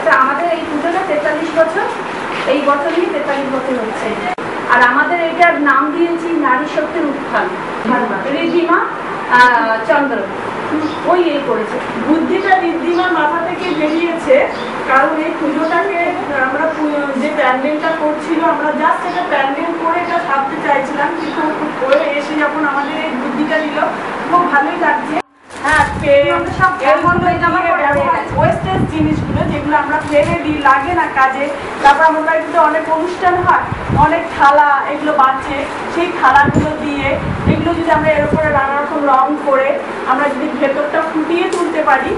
আচ্ছা, আমাদের এই পুজোটা 43 বছর, এই বছরই 43 বছর হচ্ছে। আর আমাদের এটার নাম দিয়েছি নারী শক্তির উত্থান। ঋদ্ধিমা চন্দ্র ওই এই করেছে, বুদ্ধিটা ঋদ্ধিমার মাথা থেকে বেরিয়েছে। কারণ এই পুজোটাকে আমরা যে প্যান্ডেলটা করছিল, আমরা জাস্ট এটা প্যান্ডেল করে এটা ছাপতে চাইছিলাম, কিন্তু করে এসে যখন আমাদের এই বুদ্ধিটা দিল খুব ভালোই লাগছে। হ্যাঁ, ওয়েস্টেজ জিনিসগুলো যেগুলো আমরা ফেলে দিই, লাগে না কাজে। তারপর আমার বাড়িতে অনেক অনুষ্ঠান হয়, অনেক থালা এগুলো বাঁচে, সেই থালাগুলো দিয়ে এগুলো যদি আমরা এর উপরে নানা রকম রং করে আমরা যদি ভেতরটা ফুটিয়ে তুলতে পারি।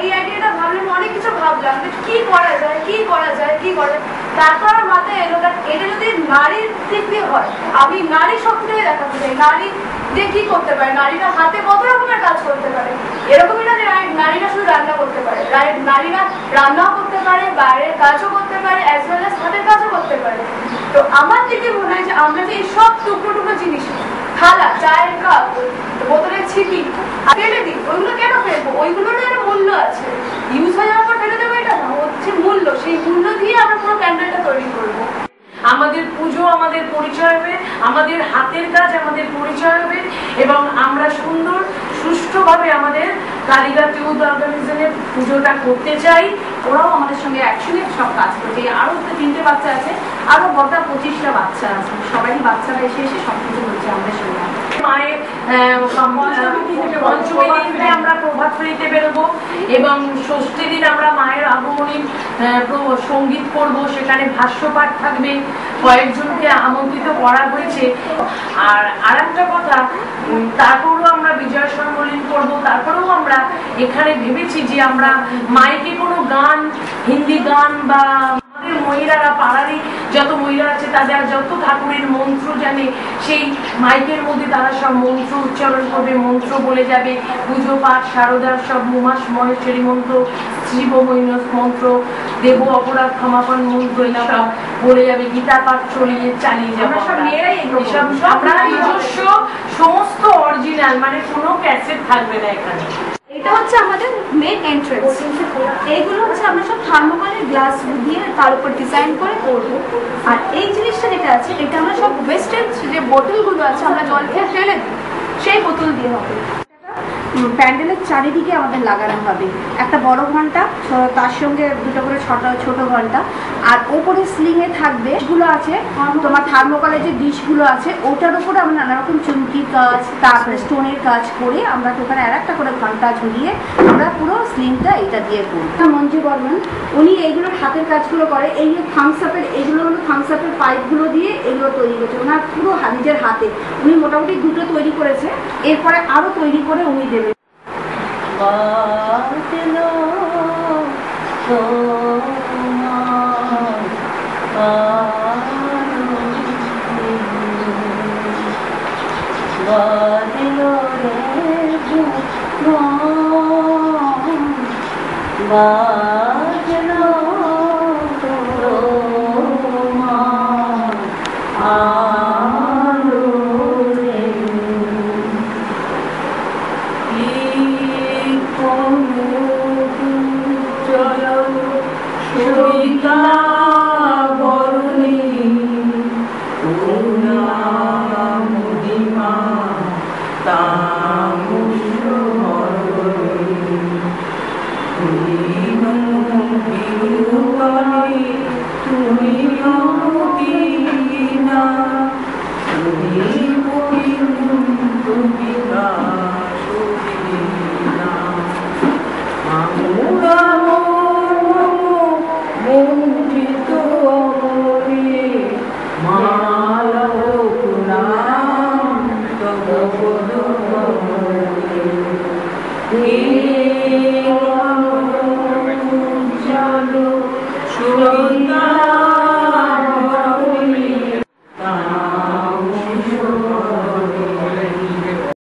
এই আইডিয়াটা ভাবলাম, অনেক কিছু ভাবলাম যে কি করা যায় কি করা যায় কি করে, তারপর মাথায় এলো এটা যদি নারীর দিক দিয়ে হয়, আমি নারী শক্তিটাকে দেখাতে চাই। নারী যে কি করতে পারে, নারীরা হাতে কত রকমের কাজ করতে পারে। এরকমই না যে নারীরা শুধু রান্না করতে পারে, নারীরা রান্নাও করতে পারে, বাইরের কাজও করতে পারে, অ্যাজ ওয়েল অ্যাজ হাতের কাজও করতে পারে। তো আমার দিকে মনে হয় যে আমরা যে এই সব টুকরো টুকরো জিনিস, থালা, চায়ের কাপ, বোতলের ছিপি ফেলে দিই, ওইগুলো কেন ফেলবো? ওইগুলোর একটা মূল্য আছে, ইউজ হয়ে যাওয়ার পর ফেলে দেবো, এটা না, হচ্ছে মূল্য। সেই মূল্য দিয়ে আমরা পুরো প্যান্ডেলটা তৈরি করবো। আমাদের পুজো আমাদের পরিচয় হবে, আমাদের হাতের কাজ আমাদের পরিচয় হবে, এবং আমরা সুন্দর সুষ্ঠুভাবে আমাদের কালীঘাট ইউথ অর্গানাইজেশনের পুজোটা করতে চাই। ওরাও আমাদের সঙ্গে একসঙ্গে সব কাজ করছে। আরো 3টে বাচ্চা আছে, আরো গোটা 25টা বাচ্চা আছে, সবাই বাচ্চারা এসে এসে সব কিছু করছে আমাদের সঙ্গে। মায়ের পঞ্চমী দিনটা আমরা প্রভাত ফেরিতে বেরোবো, এবং ষষ্ঠী দিন আমরা মায়ের আগমনী সঙ্গীত করবো, সেখানে ভাষ্যপাঠ থাকবে, কয়েকজনকে আমন্ত্রিত করা হয়েছে। আর আরেকটা কথা, তারপরেও আমরা বিজয় সম্মেলন করবো। তারপরেও আমরা এখানে ভেবেছি যে আমরা মাইকে কোনো গান, হিন্দি গান বা মহিলারা, পাড়ারই যত মহিলা আছে তাদের যত ঠাকুরের মন্ত্র জানে, সেই মাইকের মধ্যে তারা সব মন্ত্র উচ্চারণ করবে, মন্ত্র বলে যাবে। পুজো পাঠ, শারদার সব উমাস মহেশ্বরী মন্ত্র, শিব মন্ত্র, দেব অপরাধ ক্ষমাপণ মন্ত্র, সব বলে যাবে। গীতা পাঠ চালিয়ে যাবে। আমরা নিজস্ব সমস্ত অরিজিনাল, মানে কোনো ক্যাসেট থাকবে না এখানে। এটা হচ্ছে আমাদের মেন এন্ট্রান্স। এইগুলো হচ্ছে আমরা সব থার্মোকলের গ্লাস দিয়ে তার উপর ডিজাইন করে করবো। আর এই জিনিসটা যেটা আছে, এটা আমরা সব ওয়েস্টেজ যে বোতলগুলো আছে, আমরা জল খেয়ে ফেলে দিই, সেই বোতল দিয়ে হবে। প্যান্ডেলের চারিদিকে আমাদের লাগানো হবে একটা বড় ঘন্টা, তার সঙ্গে 2টো করে ছোট ঘন্টা। আর ওপরে স্লিংয়ে থাকবে যেগুলো আছে তোমার থার্মোকলের যে ডিশগুলো আছে, ওটার উপরে আমরা নানা রকম চুমকির কাজ, তারপরে স্টোনের কাজ করে আমরা ওখানে আর একটা করে ঘন্টা ঝুলিয়ে আমরা পুরো স্লিংটা এটা দিয়ে করি। মঞ্জু বর্মন উনি এইগুলোর হাতের কাজগুলো করে। এই যে থামসআপের, এইগুলো হলো থামসআপের পাইপগুলো দিয়ে এগুলো তৈরি করছে ওনার পুরো নিজের হাতে। উনি মোটামুটি 2টো তৈরি করেছে, এরপরে আরো তৈরি করে উনি দেবে। বাজলো রে বাজলো